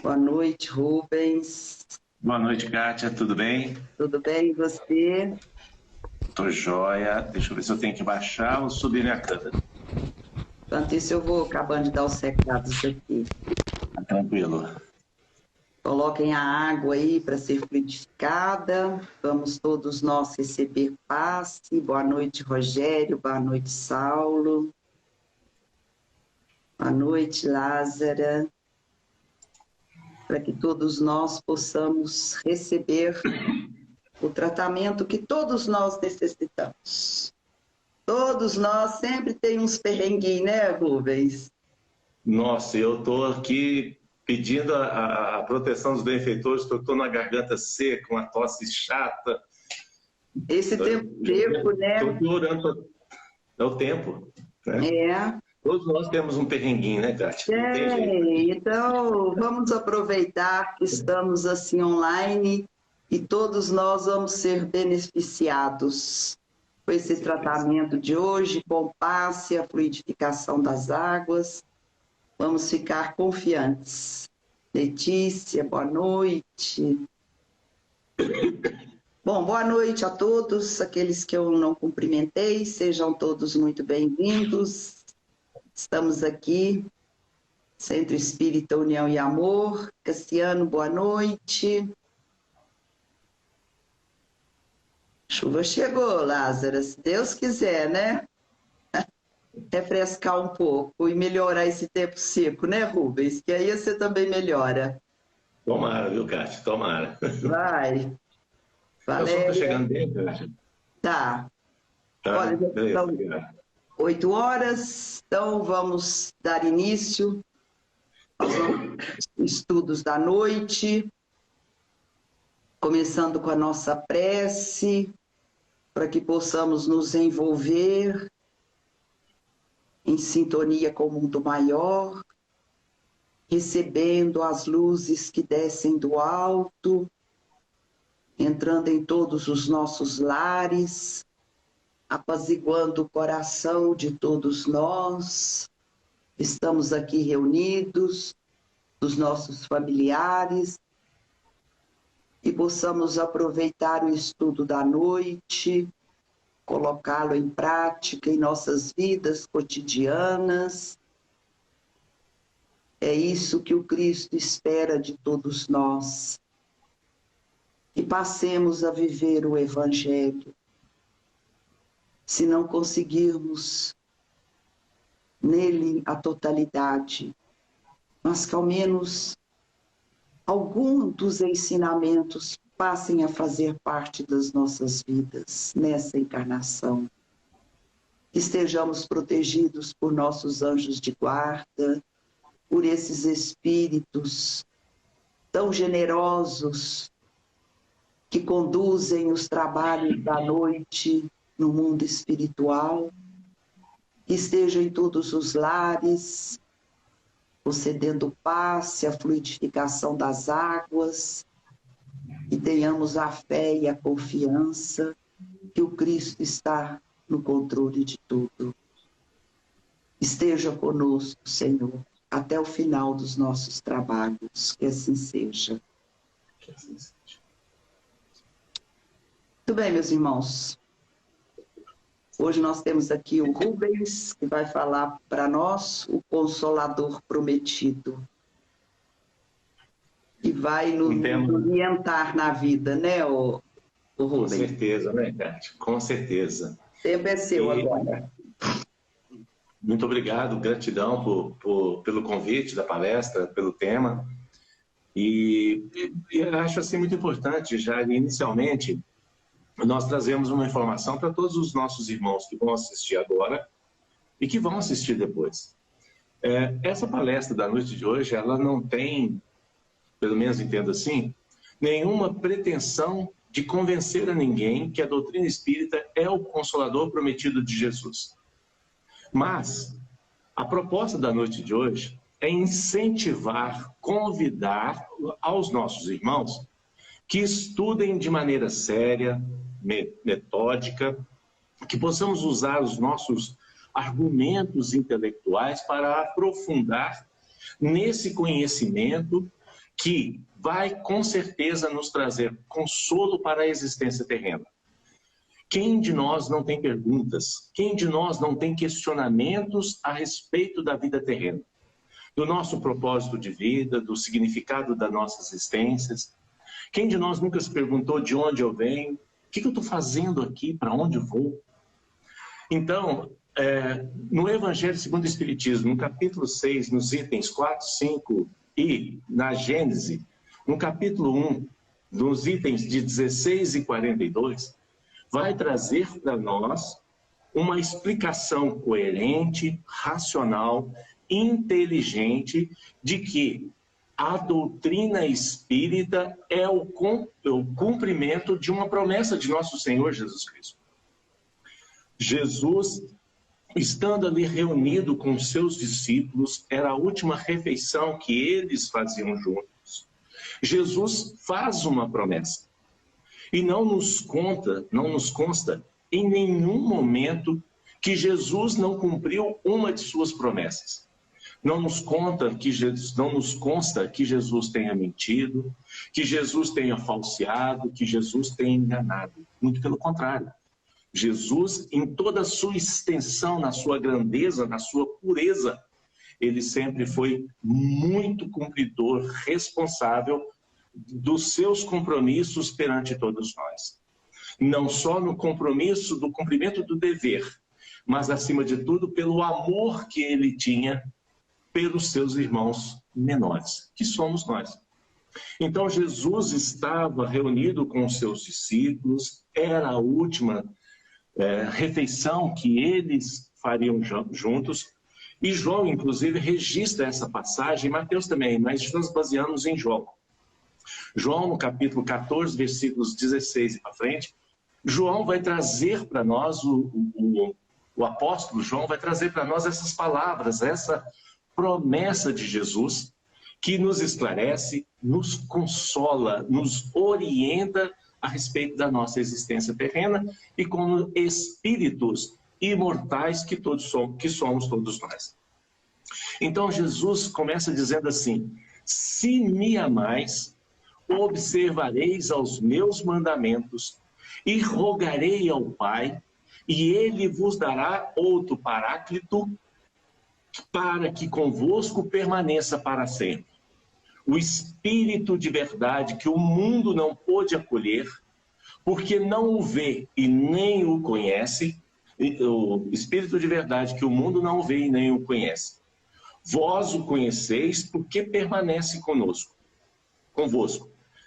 Boa noite, Rubens. Boa noite, Kátia. Tudo bem? Tudo bem, e você? Tô joia. Deixa eu ver se eu tenho que baixar ou subir minha câmera. Enquanto isso, eu vou acabando de dar os recados aqui. Tá tranquilo. Coloquem a água aí para ser fluidificada. Vamos todos nós receber passe. Boa noite, Rogério. Boa noite, Saulo. Boa noite, Lázara. Para que todos nós possamos receber o tratamento que todos nós necessitamos. Todos nós sempre tem uns perrenguinhos, né, Rubens? Nossa, eu tô aqui pedindo a proteção dos benfeitores, porque eu tô na garganta seca, uma tosse chata. Esse tempo seco, né? Tô piorando. É o tempo, né? É. Todos nós temos um perrenguinho, né, Kátia? Não tem jeito. Então vamos aproveitar que estamos assim online e todos nós vamos ser beneficiados com esse tratamento de hoje, com passe, a fluidificação das águas. Vamos ficar confiantes. Letícia, boa noite. Bom, boa noite a todos, aqueles que eu não cumprimentei, sejam todos muito bem-vindos. Estamos aqui, Centro Espírita União e Amor. Cassiano, boa noite. Chuva chegou, Lázaro, se Deus quiser, né? Refrescar um pouco e melhorar esse tempo seco, né, Rubens? Que aí você também melhora. Tomara, viu, Kátia? Tomara. Vai. O som tá chegando bem, Kátia? Tá. Tá, Olha, beleza. então, 8 horas, então vamos dar início aos estudos da noite, começando com a nossa prece, para que possamos nos envolver em sintonia com o mundo maior, recebendo as luzes que descem do alto, entrando em todos os nossos lares, apaziguando o coração de todos nós. Estamos aqui reunidos, dos nossos familiares, e possamos aproveitar o estudo da noite, colocá-lo em prática em nossas vidas cotidianas. É isso que o Cristo espera de todos nós, que passemos a viver o Evangelho. Se não conseguirmos nele a totalidade, mas que ao menos algum dos ensinamentos passem a fazer parte das nossas vidas nessa encarnação. Que estejamos protegidos por nossos anjos de guarda, por esses espíritos tão generosos que conduzem os trabalhos da noite no mundo espiritual, que esteja em todos os lares, concedendo passe, a fluidificação das águas, e tenhamos a fé e a confiança que o Cristo está no controle de tudo. Esteja conosco, Senhor, até o final dos nossos trabalhos, que assim seja. Que assim seja. Muito bem, meus irmãos. Hoje nós temos aqui o Rubens, que vai falar para nós o Consolador Prometido, que vai nos orientar na vida, né, o Rubens? Com certeza, né, Kátia? Com certeza. O tempo é seu agora. Muito obrigado, gratidão pelo convite da palestra, pelo tema. E eu acho assim muito importante, já inicialmente, nós trazemos uma informação para todos os nossos irmãos que vão assistir agora e que vão assistir depois. Essa palestra da noite de hoje, ela não tem, pelo menos entendo assim, nenhuma pretensão de convencer a ninguém que a doutrina espírita é o Consolador prometido de Jesus. Mas a proposta da noite de hoje é incentivar, convidar aos nossos irmãos que estudem de maneira séria, metódica, que possamos usar os nossos argumentos intelectuais para aprofundar nesse conhecimento que vai com certeza nos trazer consolo para a existência terrena. Quem de nós não tem perguntas? Quem de nós não tem questionamentos a respeito da vida terrena? Do nosso propósito de vida, do significado das nossas existências? Quem de nós nunca se perguntou de onde eu venho? O que eu estou fazendo aqui? Para onde eu vou? Então, no Evangelho segundo o Espiritismo, no capítulo 6, nos itens 4, 5 e na Gênese, no capítulo 1, nos itens de 16 e 42, vai trazer para nós uma explicação coerente, racional, inteligente, de que a doutrina espírita é o cumprimento de uma promessa de nosso Senhor Jesus Cristo. Jesus, estando ali reunido com seus discípulos, era a última refeição que eles faziam juntos. Jesus faz uma promessa. E não nos consta em nenhum momento que Jesus não cumpriu uma de suas promessas. Não nos consta que Jesus tenha mentido, que Jesus tenha falseado, que Jesus tenha enganado. Muito pelo contrário. Jesus, em toda a sua extensão, na sua grandeza, na sua pureza, ele sempre foi muito cumpridor, responsável dos seus compromissos perante todos nós. Não só no compromisso do cumprimento do dever, mas, acima de tudo, pelo amor que ele tinha pelos seus irmãos menores, que somos nós. Então, Jesus estava reunido com os seus discípulos, era a última refeição que eles fariam juntos, e João, inclusive, registra essa passagem, Mateus também, mas nós baseamos em João. João, no capítulo 14, versículos 16 e para frente, João vai trazer para nós, o apóstolo João vai trazer para nós essas palavras, essa promessa de Jesus, que nos esclarece, nos consola, nos orienta a respeito da nossa existência terrena e como espíritos imortais que somos todos nós. Então Jesus começa dizendo assim: se me amais, observareis aos meus mandamentos e rogarei ao Pai, e ele vos dará outro Paráclito para que convosco permaneça para sempre. O Espírito de verdade que o mundo não pôde acolher, porque não o vê e nem o conhece, o Espírito de verdade que o mundo não vê e nem o conhece. Vós o conheceis porque permanece convosco.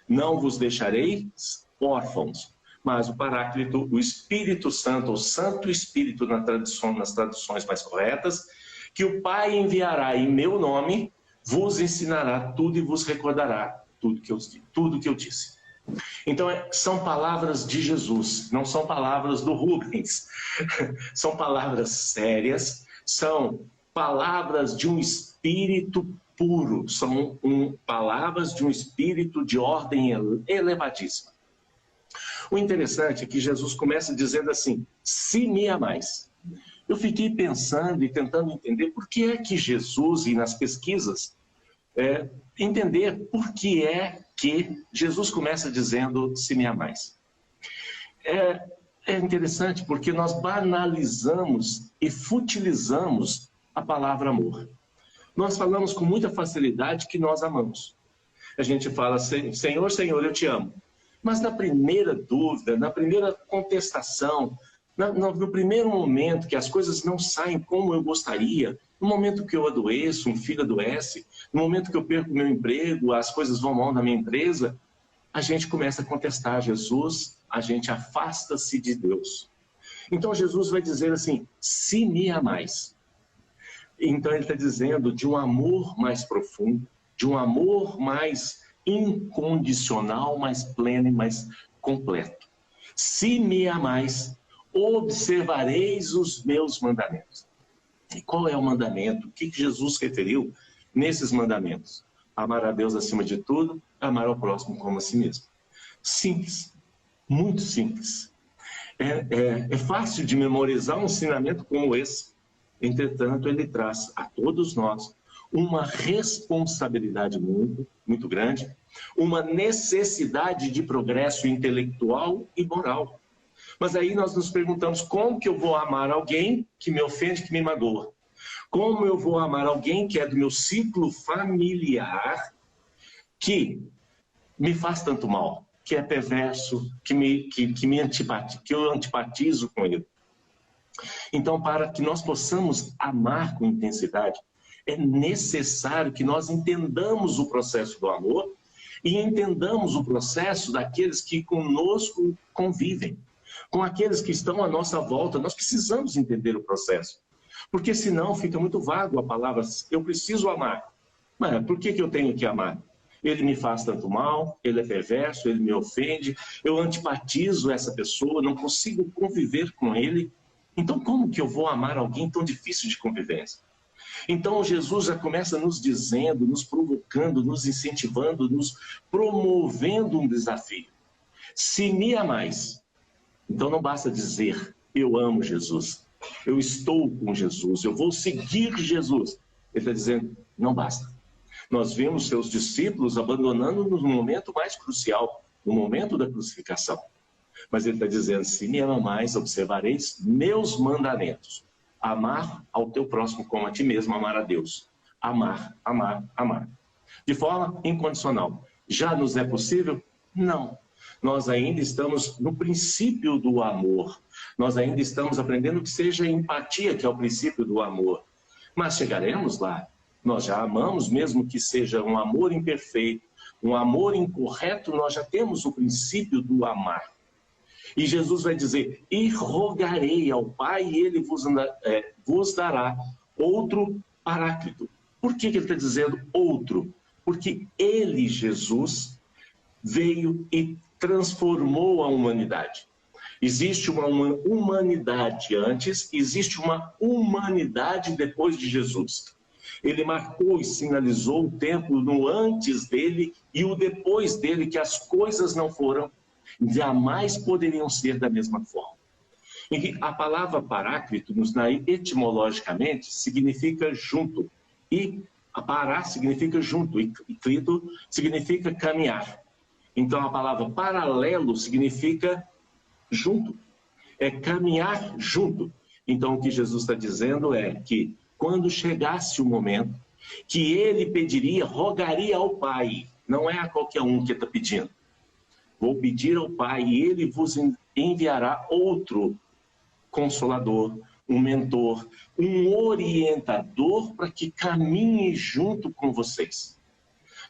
Não vos deixarei órfãos, mas o Paráclito, o Espírito Santo, o Santo Espírito nas traduções mais corretas, que o Pai enviará em meu nome, vos ensinará tudo e vos recordará tudo que eu disse. Então, são palavras de Jesus, não são palavras do Rubens. São palavras sérias, são palavras de um espírito puro, são palavras de um espírito de ordem elevadíssima. O interessante é que Jesus começa dizendo assim: se me amais. Eu fiquei pensando e tentando entender por que é que Jesus, e nas pesquisas, entender por que é que Jesus começa dizendo se me amais. É interessante porque nós banalizamos e futilizamos a palavra amor. Nós falamos com muita facilidade que nós amamos. A gente fala: Senhor, Senhor, eu te amo. Mas na primeira dúvida, na primeira contestação, no primeiro momento que as coisas não saem como eu gostaria, no momento que eu adoeço, um filho adoece, no momento que eu perco meu emprego, as coisas vão mal na minha empresa, a gente começa a contestar Jesus, a gente afasta-se de Deus. Então Jesus vai dizer assim: se me amais. Então ele está dizendo de um amor mais profundo, de um amor mais incondicional, mais pleno e mais completo. Se me amais, observareis os meus mandamentos. E qual é o mandamento? O que Jesus referiu nesses mandamentos? Amar a Deus acima de tudo, amar ao próximo como a si mesmo. Simples, muito simples. É fácil de memorizar um ensinamento como esse. Entretanto, ele traz a todos nós uma responsabilidade muito, muito grande, uma necessidade de progresso intelectual e moral. Mas aí nós nos perguntamos, como que eu vou amar alguém que me ofende, que me magoa? Como eu vou amar alguém que é do meu ciclo familiar, que me faz tanto mal, que é perverso, que eu antipatizo com ele? Então, para que nós possamos amar com intensidade, é necessário que nós entendamos o processo do amor e entendamos o processo daqueles que conosco convivem, com aqueles que estão à nossa volta. Nós precisamos entender o processo, porque senão fica muito vago a palavra, eu preciso amar. Mas por que eu tenho que amar? Ele me faz tanto mal, ele é perverso, ele me ofende, eu antipatizo essa pessoa, não consigo conviver com ele. Então, como que eu vou amar alguém tão difícil de convivência? Então, Jesus já começa nos dizendo, nos provocando, nos incentivando, nos promovendo um desafio. Se me amais, então não basta dizer, eu amo Jesus, eu estou com Jesus, eu vou seguir Jesus. Ele está dizendo, não basta. Nós vimos seus discípulos abandonando-nos no momento mais crucial, no momento da crucificação. Mas ele está dizendo, se me amais, observareis meus mandamentos. Amar ao teu próximo como a ti mesmo, amar a Deus. Amar, amar, amar. De forma incondicional. Já nos é possível? Não. Nós ainda estamos no princípio do amor. Nós ainda estamos aprendendo que seja empatia, que é o princípio do amor. Mas chegaremos lá. Nós já amamos, mesmo que seja um amor imperfeito, um amor incorreto, nós já temos o princípio do amar. E Jesus vai dizer, e rogarei ao Pai, e Ele vos dará outro Paráclito. Por que ele está dizendo outro? Porque Ele, Jesus, veio e transformou a humanidade. Existe uma humanidade antes, existe uma humanidade depois de Jesus. Ele marcou e sinalizou o tempo no antes dele e o depois dele, que as coisas não foram, jamais poderiam ser da mesma forma. E a palavra Paráclito, etimologicamente, significa junto. E pará significa junto, e clito significa caminhar. Então a palavra paralelo significa junto. É caminhar junto. Então o que Jesus está dizendo é que quando chegasse o momento que ele pediria, rogaria ao Pai, não é a qualquer um que está pedindo. Vou pedir ao Pai e Ele vos enviará outro consolador, um mentor, um orientador para que caminhe junto com vocês.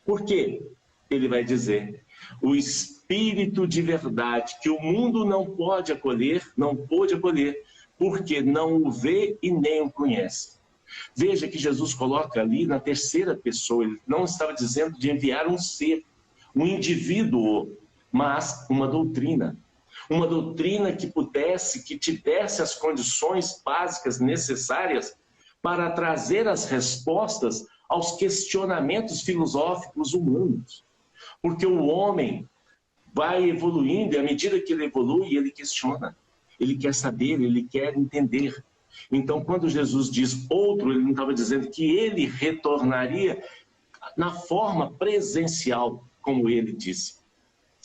Por quê? Ele vai dizer, o Espírito de verdade, que o mundo não pode acolher, não pôde acolher, porque não o vê e nem o conhece. Veja que Jesus coloca ali na terceira pessoa, ele não estava dizendo de enviar um ser, um indivíduo, mas uma doutrina que pudesse, que tivesse as condições básicas necessárias para trazer as respostas aos questionamentos filosóficos humanos. Porque o homem vai evoluindo e à medida que ele evolui, ele questiona, ele quer saber, ele quer entender. Então, quando Jesus diz outro, ele não estava dizendo que ele retornaria na forma presencial, como ele disse.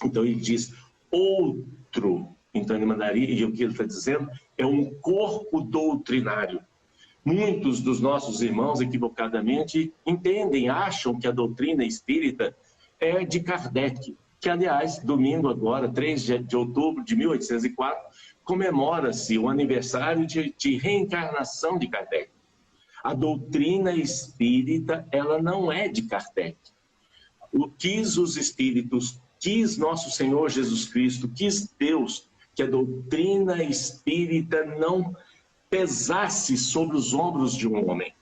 Então ele diz outro, então ele mandaria, e o que ele está dizendo é um corpo doutrinário. Muitos dos nossos irmãos, equivocadamente, entendem, acham que a doutrina espírita é de Kardec, que aliás, domingo agora, 3 de outubro de 1804, comemora-se o aniversário de reencarnação de Kardec. A doutrina espírita, ela não é de Kardec. Quis os espíritos, quis nosso Senhor Jesus Cristo, quis Deus, que a doutrina espírita não pesasse sobre os ombros de um homem.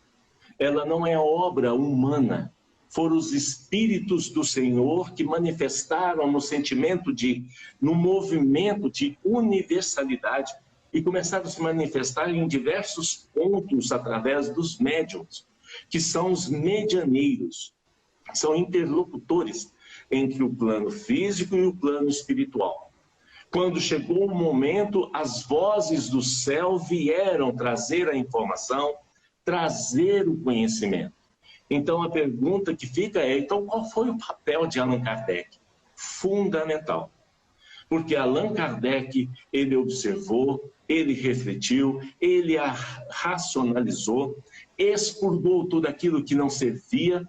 Ela não é obra humana. Foram os espíritos do Senhor que manifestaram no movimento de universalidade e começaram a se manifestar em diversos pontos através dos médiuns, que são os medianeiros, são interlocutores entre o plano físico e o plano espiritual. Quando chegou o momento, as vozes do céu vieram trazer a informação, trazer o conhecimento. Então a pergunta que fica é, então qual foi o papel de Allan Kardec? Fundamental. Porque Allan Kardec, ele observou, ele refletiu, ele racionalizou, expurgou tudo aquilo que não servia,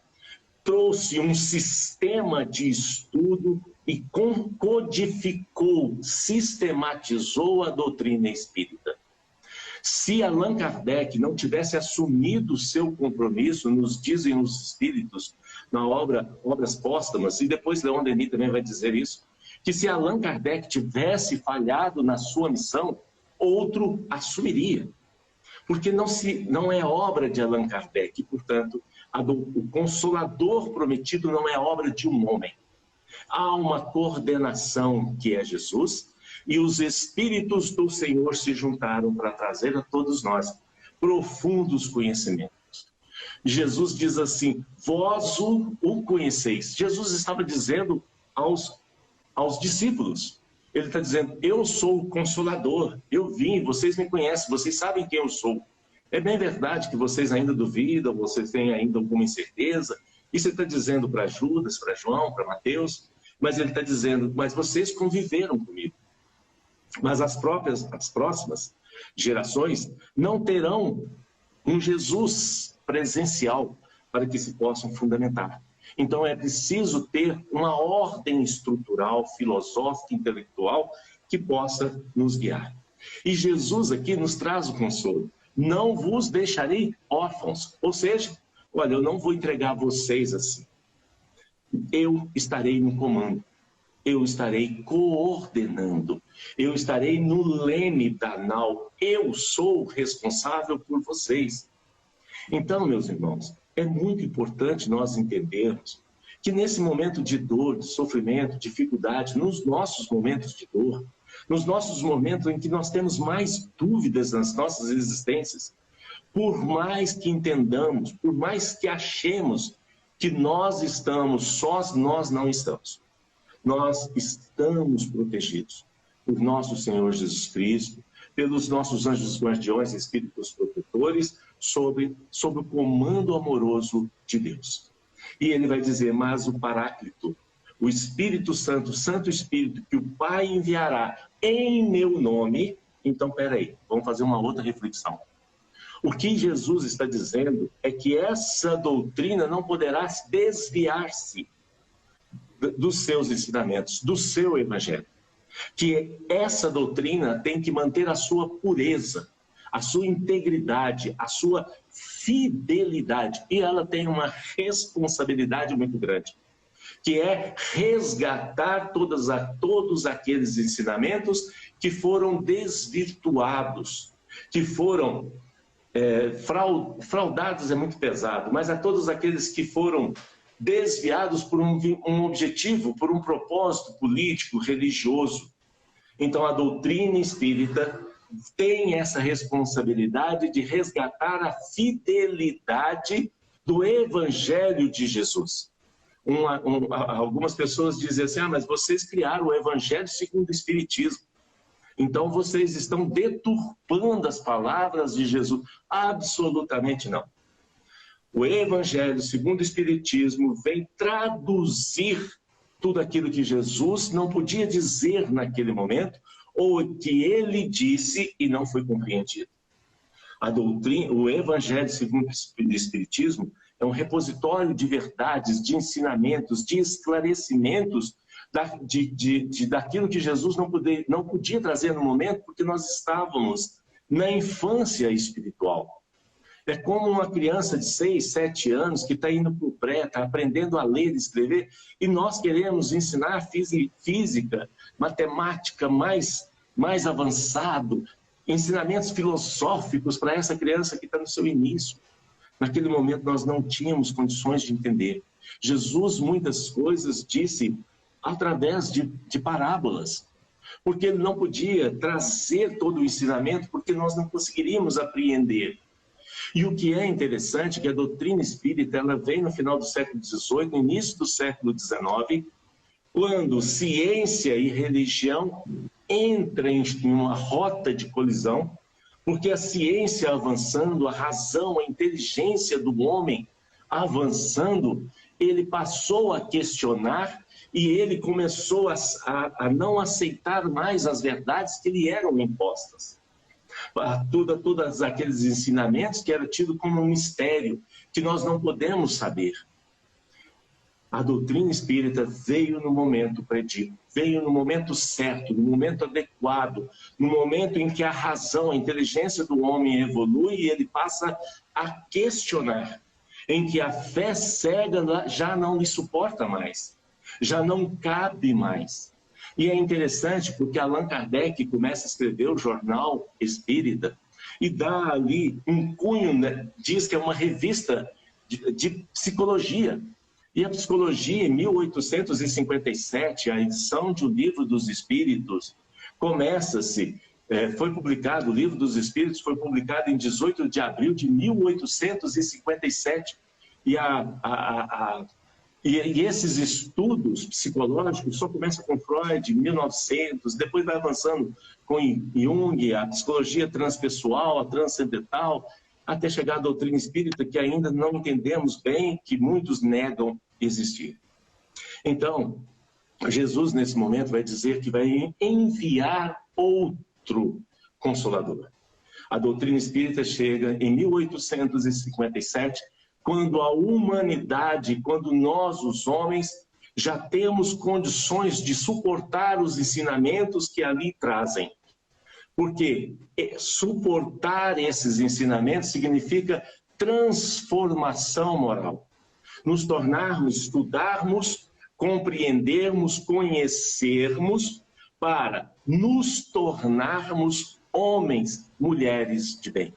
trouxe um sistema de estudo e codificou, sistematizou a doutrina espírita. Se Allan Kardec não tivesse assumido o seu compromisso, nos dizem os espíritos, na Obras Póstumas, e depois Leon Denis também vai dizer isso, que se Allan Kardec tivesse falhado na sua missão, outro assumiria. Porque não é obra de Allan Kardec, e, portanto, o Consolador prometido não é obra de um homem. Há uma coordenação que é Jesus, e os Espíritos do Senhor se juntaram para trazer a todos nós profundos conhecimentos. Jesus diz assim, vós o conheceis. Jesus estava dizendo aos discípulos, ele está dizendo, eu sou o Consolador, eu vim, vocês me conhecem, vocês sabem quem eu sou. É bem verdade que vocês ainda duvidam, vocês têm ainda alguma incerteza. Isso ele está dizendo para Judas, para João, para Mateus, mas ele está dizendo, mas vocês conviveram comigo. Mas as próximas gerações não terão um Jesus presencial para que se possam fundamentar. Então é preciso ter uma ordem estrutural, filosófica, intelectual que possa nos guiar. E Jesus aqui nos traz o consolo. Não vos deixarei órfãos. Ou seja, olha, eu não vou entregar vocês assim. Eu estarei no comando. Eu estarei coordenando. Eu estarei no leme da nau. Eu sou responsável por vocês. Então, meus irmãos, é muito importante nós entendermos que nesse momento de dor, de sofrimento, dificuldade, nos nossos momentos de dor, nos nossos momentos em que nós temos mais dúvidas nas nossas existências, por mais que entendamos, por mais que achemos que nós estamos sós, nós não estamos. Nós estamos protegidos por nosso Senhor Jesus Cristo, pelos nossos anjos guardiões e espíritos protetores, sob o comando amoroso de Deus. E ele vai dizer, mas o Paráclito, o Espírito Santo, o Santo Espírito, que o Pai enviará em meu nome. Então, peraí, vamos fazer uma outra reflexão. O que Jesus está dizendo é que essa doutrina não poderá desviar-se dos seus ensinamentos, do seu evangelho. Que essa doutrina tem que manter a sua pureza, a sua integridade, a sua fidelidade. E ela tem uma responsabilidade muito grande, que é resgatar todos aqueles ensinamentos que foram desvirtuados, que foram fraudados, é muito pesado, mas a todos aqueles que foram desviados por um objetivo, por um propósito político, religioso. Então a doutrina espírita tem essa responsabilidade de resgatar a fidelidade do Evangelho de Jesus. Algumas pessoas dizem assim, mas vocês criaram o Evangelho segundo o Espiritismo. Então vocês estão deturpando as palavras de Jesus. Absolutamente não. O Evangelho segundo o Espiritismo vem traduzir tudo aquilo que Jesus não podia dizer naquele momento, ou que ele disse e não foi compreendido. A doutrina, o Evangelho segundo o Espiritismo é um repositório de verdades, de ensinamentos, de esclarecimentos daquilo que Jesus não podia trazer no momento, porque nós estávamos na infância espiritual. É como uma criança de 6, 7 anos que está indo para o pré, está aprendendo a ler e escrever, e nós queremos ensinar física, matemática mais avançado, ensinamentos filosóficos para essa criança que está no seu início. Naquele momento nós não tínhamos condições de entender. Jesus muitas coisas disse através de parábolas, porque ele não podia trazer todo o ensinamento, porque nós não conseguiríamos apreender. E o que é interessante é que a doutrina espírita ela vem no final do século XVIII, no início do século XIX, quando ciência e religião entram em uma rota de colisão, porque a ciência avançando, a razão, a inteligência do homem avançando, ele passou a questionar e ele começou a não aceitar mais as verdades que lhe eram impostas. Todos aqueles ensinamentos que eram tidos como um mistério, que nós não podemos saber. A doutrina espírita veio no momento predito, veio no momento certo, no momento adequado, no momento em que a razão, a inteligência do homem evolui e ele passa a questionar, em que a fé cega já não lhe suporta mais, já não cabe mais. E é interessante porque Allan Kardec começa a escrever o Jornal Espírita e dá ali um cunho, né? Diz que é uma revista de psicologia. E a psicologia, em 1857, a edição de O Livro dos Espíritos, começa-se, foi publicado, o Livro dos Espíritos foi publicado em 18 de abril de 1857. E esses estudos psicológicos só começam com Freud, em 1900, depois vai avançando com Jung, a psicologia transpessoal, a transcendental, até chegar à doutrina espírita, que ainda não entendemos bem, que muitos negam existir. Então, Jesus, nesse momento, vai dizer que vai enviar outro Consolador. A doutrina espírita chega em 1857, quando a humanidade, quando nós, os homens, já temos condições de suportar os ensinamentos que ali trazem. Porque suportar esses ensinamentos significa transformação moral. Nos tornarmos, estudarmos, compreendermos, conhecermos, para nos tornarmos homens, mulheres de bem.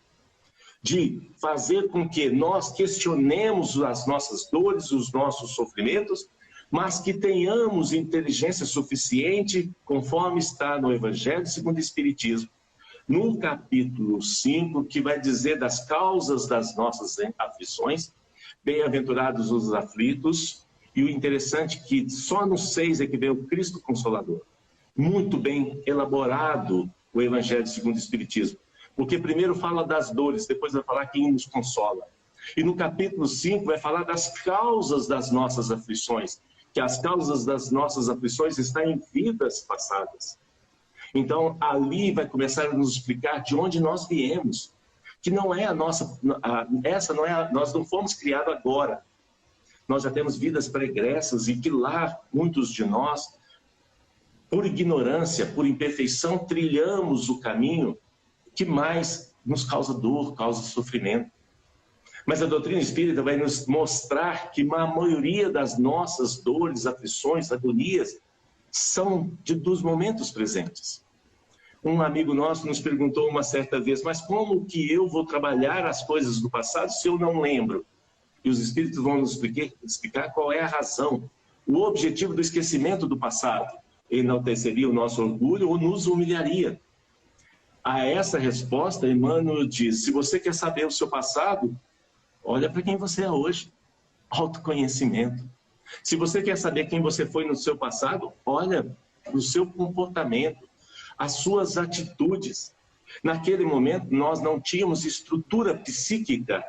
De fazer com que nós questionemos as nossas dores, os nossos sofrimentos, mas que tenhamos inteligência suficiente, conforme está no Evangelho segundo o Espiritismo, no capítulo 5, que vai dizer das causas das nossas aflições, bem-aventurados os aflitos, e o interessante é que só no 6 é que vem o Cristo Consolador. Muito bem elaborado o Evangelho segundo o Espiritismo, porque primeiro fala das dores, depois vai falar quem nos consola. E no capítulo 5 vai falar das causas das nossas aflições, que as causas das nossas aflições estão em vidas passadas. Então, ali vai começar a nos explicar de onde nós viemos, que não é a nossa, nós não fomos criados agora. Nós já temos vidas pregressas e que lá, muitos de nós, por ignorância, por imperfeição, trilhamos o caminho que mais nos causa dor, causa sofrimento. Mas a doutrina espírita vai nos mostrar que a maioria das nossas dores, aflições, agonias, são dos momentos presentes. Um amigo nosso nos perguntou uma certa vez, mas como que eu vou trabalhar as coisas do passado se eu não lembro? E os espíritos vão nos explicar qual é a razão, o objetivo do esquecimento do passado. Enalteceria o nosso orgulho ou nos humilharia? A essa resposta, Emmanuel diz, se você quer saber o seu passado, olha para quem você é hoje. Autoconhecimento. Se você quer saber quem você foi no seu passado, olha para o seu comportamento, as suas atitudes. Naquele momento, nós não tínhamos estrutura psíquica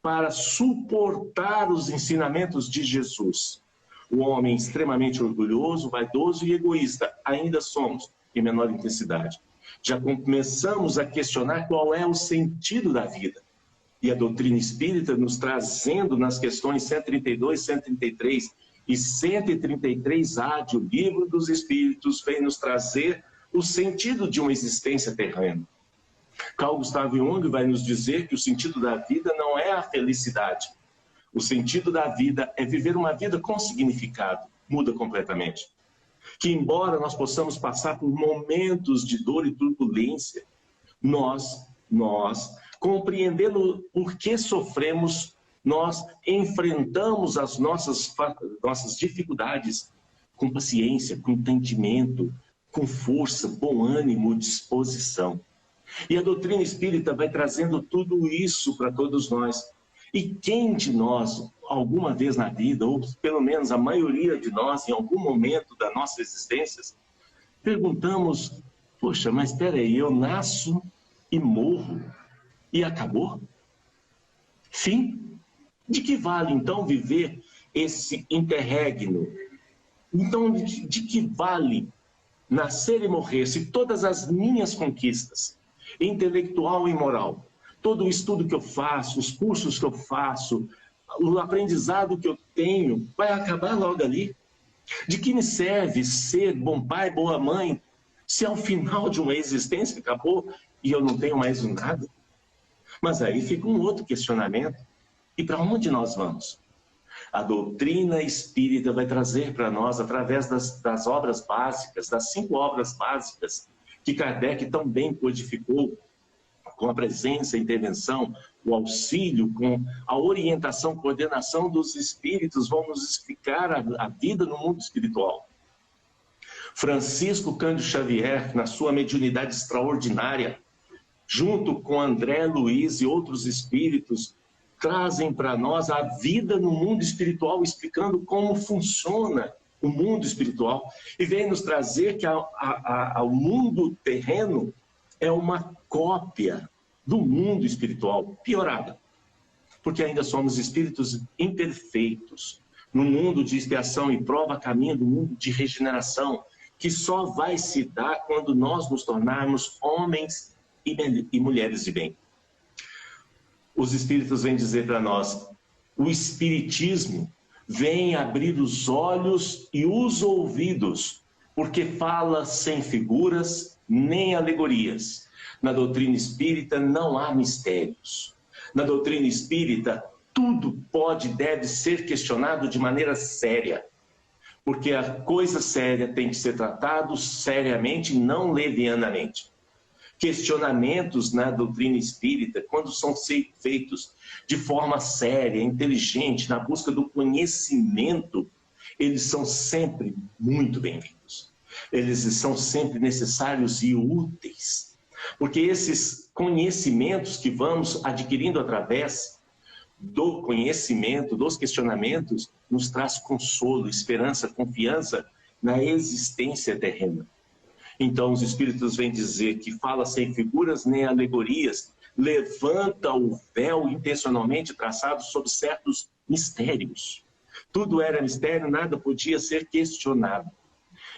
para suportar os ensinamentos de Jesus. O homem extremamente orgulhoso, vaidoso e egoísta, ainda somos, em menor intensidade. Já começamos a questionar qual é o sentido da vida. E a doutrina espírita nos trazendo nas questões 132, 133 e 133A de O Livro dos Espíritos, vem nos trazer o sentido de uma existência terrena. Carl Gustav Jung vai nos dizer que o sentido da vida não é a felicidade. O sentido da vida é viver uma vida com significado, muda completamente. Que embora nós possamos passar por momentos de dor e turbulência, nós, compreendendo por que sofremos, nós enfrentamos as nossas dificuldades com paciência, com entendimento, com força, bom ânimo, disposição. E a doutrina espírita vai trazendo tudo isso para todos nós. E quem de nós, alguma vez na vida, ou pelo menos a maioria de nós, em algum momento da nossa existência, perguntamos, poxa, mas espera aí, eu nasço e morro, e acabou? Fim? De que vale, então, viver esse interregno? Então, de que vale nascer e morrer se todas as minhas conquistas, intelectual e moral, todo o estudo que eu faço, os cursos que eu faço, o aprendizado que eu tenho, vai acabar logo ali? De que me serve ser bom pai, boa mãe, se ao final de uma existência acabou e eu não tenho mais nada? Mas aí fica um outro questionamento. E para onde nós vamos? A doutrina espírita vai trazer para nós, através das obras básicas, das 5 obras básicas, que Kardec tão bem codificou, com a presença, a intervenção, o auxílio, com a orientação, coordenação dos espíritos, vão nos explicar a vida no mundo espiritual. Francisco Cândido Xavier, na sua mediunidade extraordinária, junto com André Luiz e outros espíritos, trazem para nós a vida no mundo espiritual, explicando como funciona o mundo espiritual. E vem nos trazer que o mundo terreno é uma cópia do mundo espiritual, piorada. Porque ainda somos espíritos imperfeitos, no mundo de expiação e prova, caminho do mundo de regeneração, que só vai se dar quando nós nos tornarmos homens e mulheres de bem. Os espíritos vêm dizer para nós, o espiritismo vem abrir os olhos e os ouvidos, porque fala sem figuras nem alegorias. Na doutrina espírita não há mistérios. Na doutrina espírita, tudo pode e deve ser questionado de maneira séria, porque a coisa séria tem que ser tratado seriamente, não levianamente. Questionamentos na doutrina espírita, quando são feitos de forma séria, inteligente, na busca do conhecimento, eles são sempre muito bem-vindos. Eles são sempre necessários e úteis, porque esses conhecimentos que vamos adquirindo através do conhecimento, dos questionamentos, nos traz consolo, esperança, confiança na existência terrena. Então, os espíritos vêm dizer que fala sem figuras nem alegorias, levanta o véu intencionalmente traçado sobre certos mistérios. Tudo era mistério, nada podia ser questionado.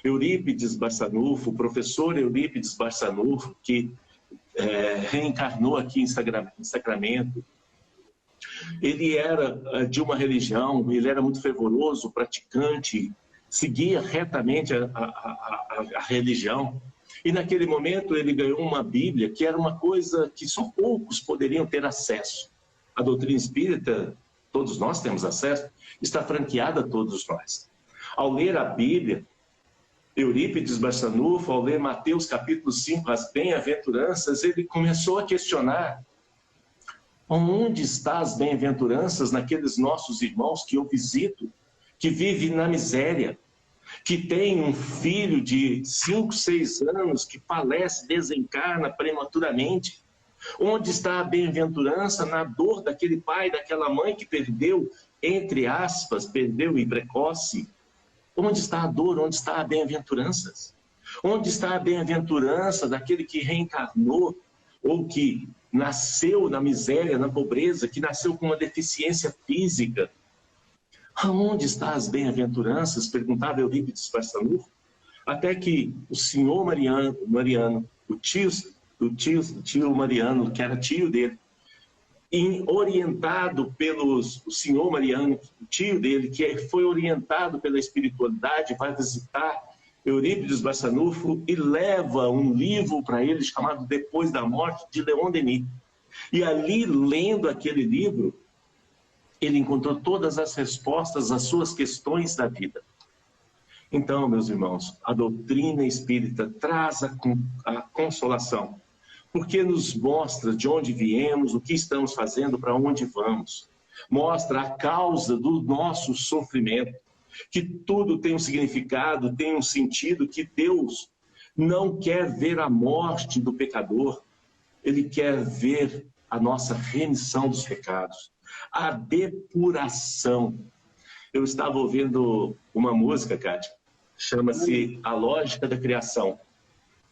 Eurípides Barçanufo, o professor Eurípides Barçanufo, que reencarnou aqui em Sacramento, ele era de uma religião, ele era muito fervoroso, praticante, seguia retamente a religião. E naquele momento ele ganhou uma Bíblia, que era uma coisa que só poucos poderiam ter acesso. A doutrina espírita, todos nós temos acesso, está franqueada a todos nós. Ao ler a Bíblia, Eurípides Barçanufo, ao ler Mateus capítulo 5, as bem-aventuranças, ele começou a questionar: onde estão as bem-aventuranças naqueles nossos irmãos que eu visito, que vivem na miséria, que tem um filho de 5, 6 anos que falece, desencarna prematuramente? Onde está a bem-aventurança na dor daquele pai, daquela mãe que perdeu, entre aspas, perdeu e precoce? Onde está a dor? Onde está a bem-aventurança? Onde está a bem-aventurança daquele que reencarnou ou que nasceu na miséria, na pobreza, que nasceu com uma deficiência física? Aonde estão as bem-aventuranças? Perguntava Eurípides Barçanufo, até que o senhor Mariano, o tio Mariano, que era tio dele, orientado o senhor Mariano, o tio dele, que foi orientado pela espiritualidade, vai visitar Eurípides Barçanufo e leva um livro para ele chamado Depois da Morte, de Leon Denis. E ali, lendo aquele livro, ele encontrou todas as respostas às suas questões da vida. Então, meus irmãos, a doutrina espírita traz a consolação, porque nos mostra de onde viemos, o que estamos fazendo, para onde vamos. Mostra a causa do nosso sofrimento, que tudo tem um significado, tem um sentido, que Deus não quer ver a morte do pecador, Ele quer ver a nossa remissão dos pecados, a depuração. Eu estava ouvindo uma música, Kátia, chama-se A Lógica da Criação,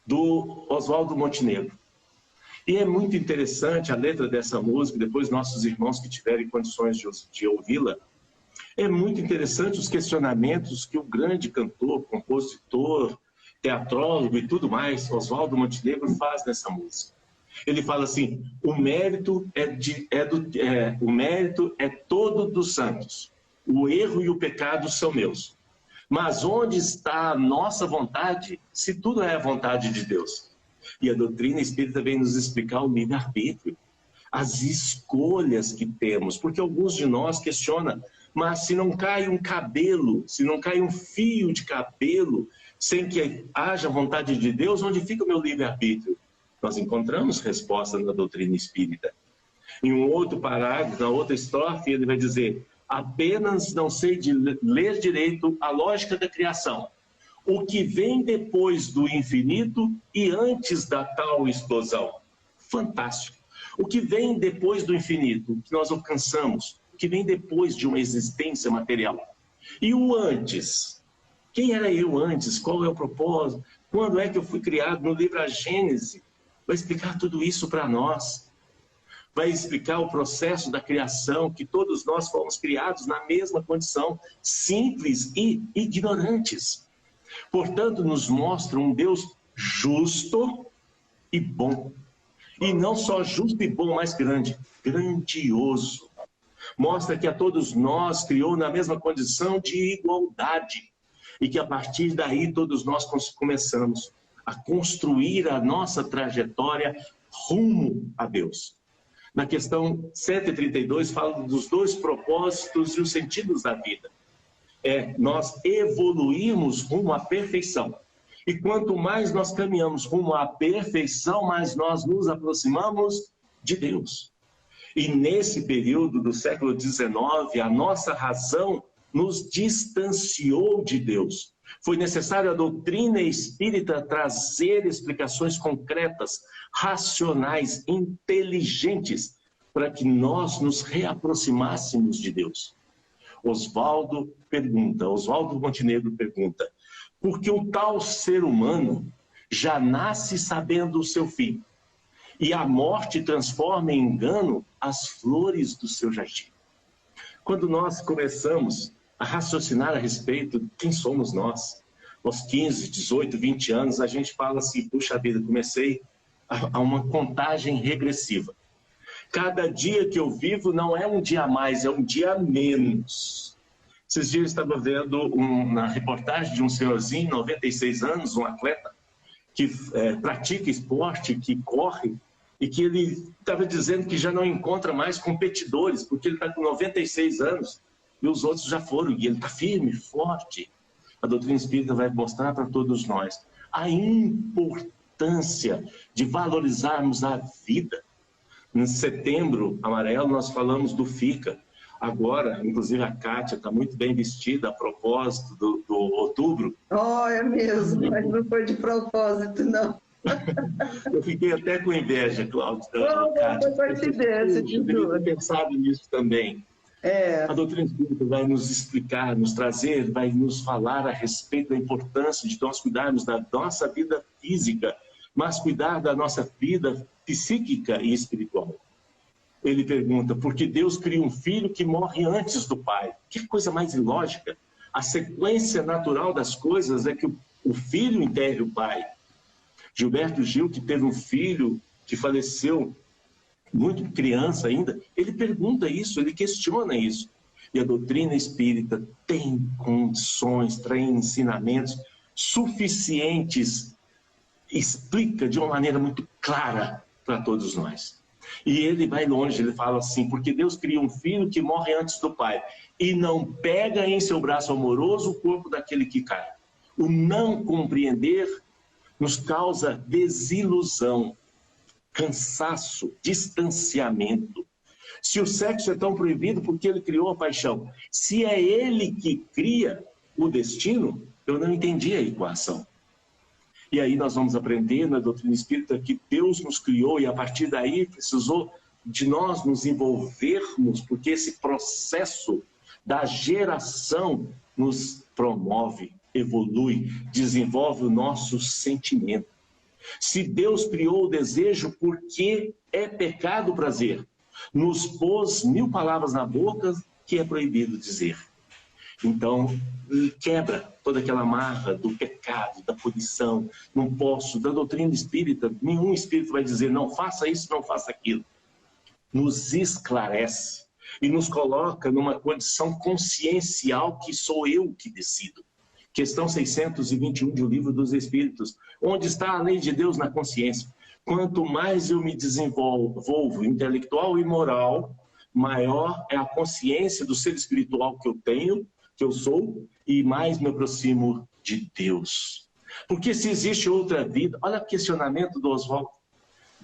do Oswaldo Montenegro. E é muito interessante a letra dessa música, depois nossos irmãos que tiverem condições de ouvi-la, é muito interessante os questionamentos que o grande cantor, compositor, teatrólogo e tudo mais, Oswaldo Montenegro, faz nessa música. Ele fala assim: o mérito é todo dos santos, o erro e o pecado são meus. Mas onde está a nossa vontade, se tudo é a vontade de Deus? E a doutrina espírita vem nos explicar o livre-arbítrio, as escolhas que temos, porque alguns de nós questionam: mas se não cai um cabelo, se não cai um fio de cabelo, sem que haja vontade de Deus, onde fica o meu livre-arbítrio? Nós encontramos resposta na doutrina espírita. Em um outro parágrafo, na outra estrofe, ele vai dizer: apenas não sei ler direito a lógica da criação, o que vem depois do infinito e antes da tal explosão. Fantástico. O que vem depois do infinito, que nós alcançamos, o que vem depois de uma existência material. E o antes? Quem era eu antes? Qual é o propósito? Quando é que eu fui criado? No livro A Gênese vai explicar tudo isso para nós. Vai explicar o processo da criação, que todos nós fomos criados na mesma condição, simples e ignorantes. Portanto, nos mostra um Deus justo e bom. E não só justo e bom, mas grandioso. Mostra que a todos nós criou na mesma condição de igualdade. E que a partir daí todos nós começamos a construir a nossa trajetória rumo a Deus. Na questão 132 fala dos dois propósitos e os sentidos da vida. Nós evoluirmos rumo à perfeição. E quanto mais nós caminhamos rumo à perfeição, mais nós nos aproximamos de Deus. E nesse período do século XIX, a nossa razão nos distanciou de Deus. Foi necessário a doutrina espírita trazer explicações concretas, racionais, inteligentes, para que nós nos reaproximássemos de Deus. Oswaldo Montenegro pergunta: por que o tal ser humano já nasce sabendo o seu fim, e a morte transforma em engano as flores do seu jardim? Quando nós começamos a raciocinar a respeito de quem somos nós, aos 15, 18, 20 anos, a gente fala assim: puxa vida, comecei a uma contagem regressiva. Cada dia que eu vivo não é um dia a mais, é um dia a menos. Esses dias eu estava vendo uma reportagem de um senhorzinho, 96 anos, um atleta, que pratica esporte, que corre, e que ele estava dizendo que já não encontra mais competidores, porque ele está com 96 anos e os outros já foram, e ele está firme, forte. A doutrina espírita vai mostrar para todos nós a importância de valorizarmos a vida. Em Setembro Amarelo nós falamos do FICA. Agora, inclusive, a Kátia está muito bem vestida a propósito do outubro. Oh, é mesmo, mas não foi de propósito, não. Eu fiquei até com inveja, Cláudio. Não, foi coincidência de tudo. Eu deveria ter pensado nisso também. A doutrina espírita vai nos explicar, nos trazer, vai nos falar a respeito da importância de nós cuidarmos da nossa vida física, mas cuidar da nossa vida psíquica e espiritual. Ele pergunta: por que Deus cria um filho que morre antes do pai? Que coisa mais ilógica! A sequência natural das coisas é que o filho enterre o pai. Gilberto Gil, que teve um filho que faleceu muito criança ainda, ele pergunta isso, ele questiona isso. E a doutrina espírita tem condições, tem ensinamentos suficientes, explica de uma maneira muito clara para todos nós. E ele vai longe, ele fala assim: porque Deus cria um filho que morre antes do pai e não pega em seu braço amoroso o corpo daquele que cai. O não compreender nos causa desilusão, cansaço, distanciamento. Se o sexo é tão proibido, porque ele criou a paixão? Se é ele que cria o destino, eu não entendi a equação. E aí nós vamos aprender na doutrina espírita que Deus nos criou e a partir daí precisou de nós nos envolvermos, porque esse processo da geração nos promove, evolui, desenvolve o nosso sentimento. Se Deus criou o desejo, por que é pecado o prazer? Nos pôs 1000 palavras na boca que é proibido dizer. Então, quebra toda aquela amarra do pecado, da punição. Não posso, da doutrina espírita, nenhum espírito vai dizer não faça isso, não faça aquilo. Nos esclarece e nos coloca numa condição consciencial que sou eu que decido. Questão 621 de O Livro dos Espíritos. Onde está a lei de Deus na consciência? Quanto mais eu me desenvolvo intelectual e moral, maior é a consciência do ser espiritual que eu tenho, que eu sou, e mais me aproximo de Deus. Porque se existe outra vida, olha o questionamento do Oswaldo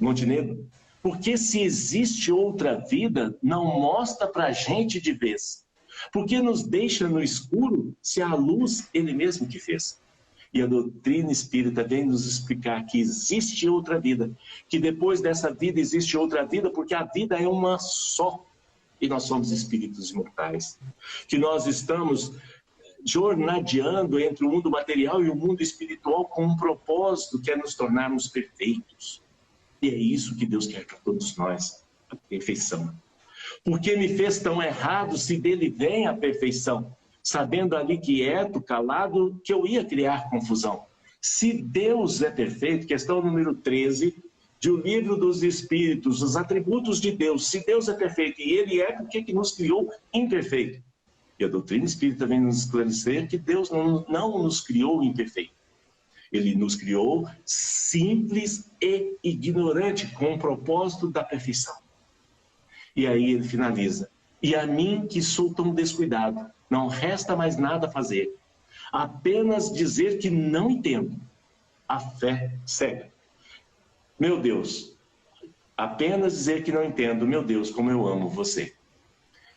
Montenegro, porque se existe outra vida, não mostra para a gente de vez. Porque nos deixa no escuro se a luz ele mesmo que fez. E a doutrina espírita vem nos explicar que existe outra vida, que depois dessa vida existe outra vida, porque a vida é uma só. E nós somos espíritos imortais. Que nós estamos jornadeando entre o mundo material e o mundo espiritual com um propósito que é nos tornarmos perfeitos. E é isso que Deus quer para todos nós, a perfeição. Por que me fez tão errado se dele vem a perfeição? Sabendo ali quieto, calado, que eu ia criar confusão. Se Deus é perfeito, questão número 13, de O Livro dos Espíritos, os atributos de Deus. Se Deus é perfeito e ele é, por que nos criou imperfeito? E a doutrina espírita vem nos esclarecer que Deus não nos criou imperfeito. Ele nos criou simples e ignorante, com o propósito da perfeição. E aí ele finaliza. E a mim que sou tão descuidado, não resta mais nada a fazer. Apenas dizer que não entendo. A fé cega. Meu Deus, apenas dizer que não entendo. Meu Deus, como eu amo você.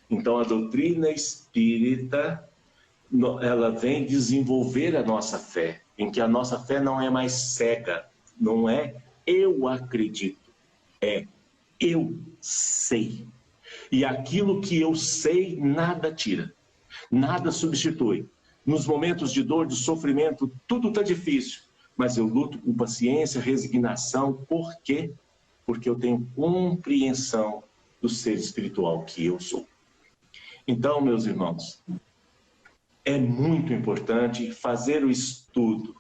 Então a doutrina espírita, ela vem desenvolver a nossa fé, em que a nossa fé não é mais cega, não é eu acredito, é eu sei. E aquilo que eu sei, nada tira, nada substitui. Nos momentos de dor, de sofrimento, tudo está difícil, mas eu luto com paciência, resignação. Por quê? Porque eu tenho compreensão do ser espiritual que eu sou. Então, meus irmãos, é muito importante fazer o estudo,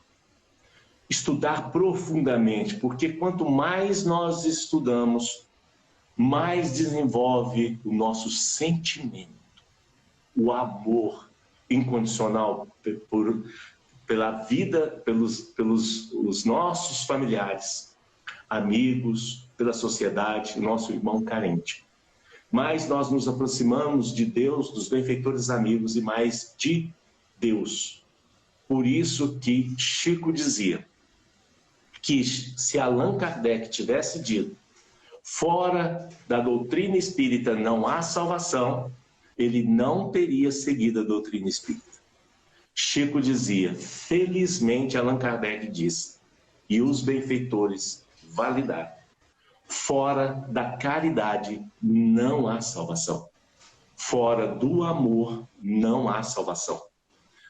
estudar profundamente, porque quanto mais nós estudamos, mais desenvolve o nosso sentimento, o amor incondicional pela vida, pelos os nossos familiares, amigos, pela sociedade, nosso irmão carente. Mais nós nos aproximamos de Deus, dos benfeitores amigos, e mais de Deus. Por isso que Chico dizia que se Allan Kardec tivesse dito fora da doutrina espírita não há salvação, ele não teria seguido a doutrina espírita. Chico dizia, felizmente Allan Kardec disse, e os benfeitores validaram, fora da caridade não há salvação. Fora do amor não há salvação.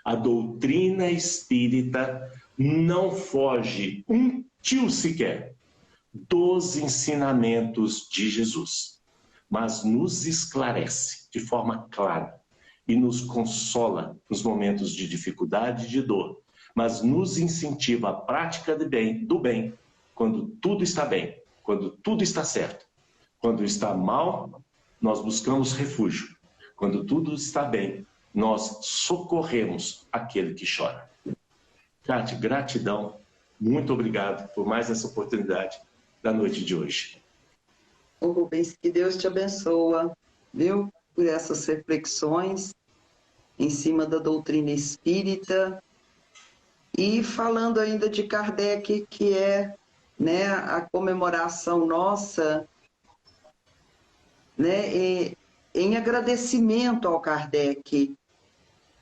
A doutrina espírita não foge um tio sequer dos ensinamentos de Jesus, mas nos esclarece de forma clara e nos consola nos momentos de dificuldade e de dor, mas nos incentiva a prática do bem quando tudo está bem, quando tudo está certo. Quando está mal, nós buscamos refúgio. Quando tudo está bem, nós socorremos aquele que chora. Cátia, gratidão, muito obrigado por mais essa oportunidade da noite de hoje. Ô Rubens, que Deus te abençoa, viu? Por essas reflexões em cima da doutrina espírita. E falando ainda de Kardec, que é, né, a comemoração nossa, né, em agradecimento ao Kardec.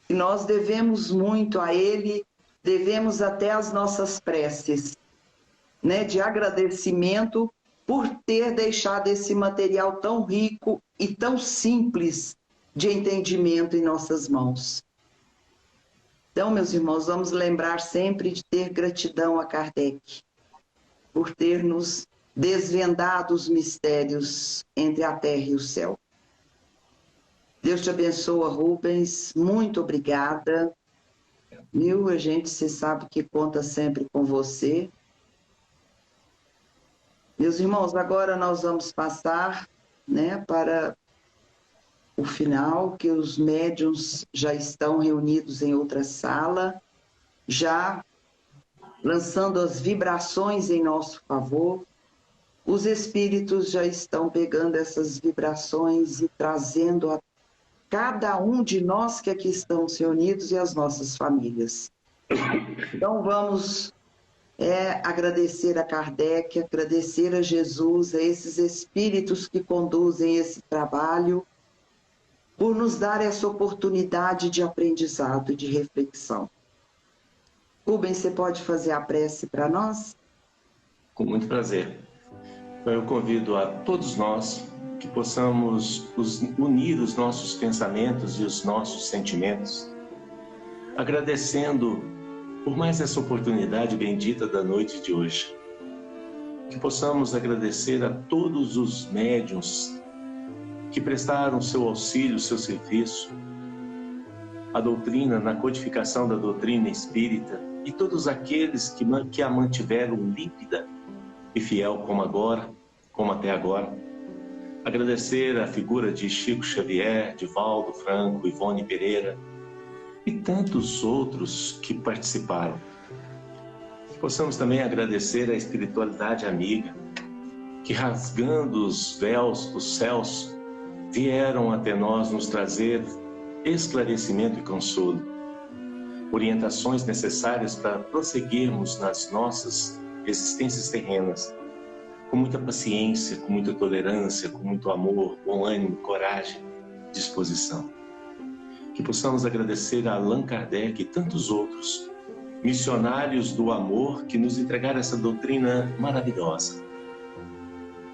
E nós devemos muito a ele, devemos até as nossas preces, né, de agradecimento por ter deixado esse material tão rico e tão simples de entendimento em nossas mãos. Então, meus irmãos, vamos lembrar sempre de ter gratidão a Kardec. por ter nos desvendado os mistérios entre a terra e o céu. Deus te abençoa, Rubens. Muito obrigada. A gente, você sabe que conta sempre com você. Meus irmãos, agora nós vamos passar, para o final, que os médiuns já estão reunidos em outra sala, já lançando as vibrações em nosso favor. Os espíritos já estão pegando essas vibrações e trazendo a cada um de nós que aqui estamos reunidos e as nossas famílias. Então vamos agradecer a Kardec, agradecer a Jesus, a esses espíritos que conduzem esse trabalho, por nos dar essa oportunidade de aprendizado e de reflexão. Rubens, você pode fazer a prece para nós? Com muito prazer. Então, eu convido a todos nós que possamos unir os nossos pensamentos e os nossos sentimentos, agradecendo por mais essa oportunidade bendita da noite de hoje. Que possamos agradecer a todos os médiuns que prestaram seu auxílio, seu serviço, a doutrina, na codificação da doutrina espírita, e todos aqueles que a mantiveram límpida e fiel como até agora. Agradecer a figura de Chico Xavier, de Valdo Franco, Ivone Pereira e tantos outros que participaram. Possamos também agradecer a espiritualidade amiga, que rasgando os véus dos céus, vieram até nós nos trazer esclarecimento e consolo, orientações necessárias para prosseguirmos nas nossas existências terrenas, com muita paciência, com muita tolerância, com muito amor, bom ânimo, coragem, disposição. Que possamos agradecer a Allan Kardec e tantos outros, missionários do amor, que nos entregaram essa doutrina maravilhosa.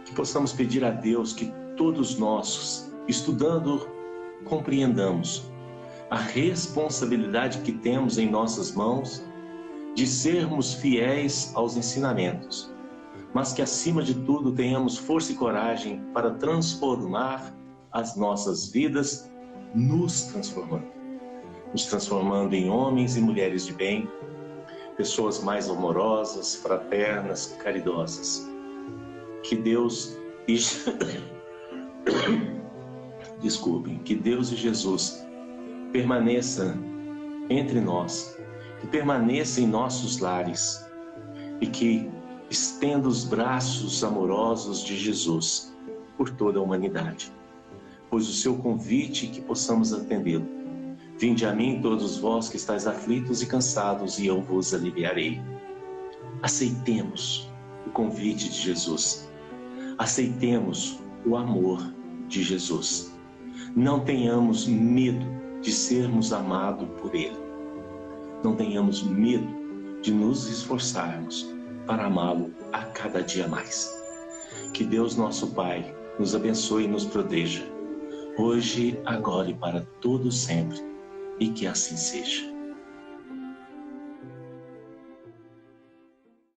Que possamos pedir a Deus que todos nós, estudando, compreendamos a responsabilidade que temos em nossas mãos de sermos fiéis aos ensinamentos, mas que acima de tudo tenhamos força e coragem para transformar as nossas vidas, nos transformando em homens e mulheres de bem, pessoas mais amorosas, fraternas, caridosas. Que Deus que Deus e Jesus permaneça entre nós, que permaneça em nossos lares e que estenda os braços amorosos de Jesus por toda a humanidade. Pois o seu convite, que possamos atendê-lo. Vinde a mim todos vós que estáis aflitos e cansados, e eu vos aliviarei. Aceitemos o convite de Jesus. Aceitemos o amor de Jesus. Não tenhamos medo de sermos amados por Ele. Não tenhamos medo de nos esforçarmos para amá-lo a cada dia mais. Que Deus, nosso Pai, nos abençoe e nos proteja, hoje, agora e para todo sempre, e que assim seja.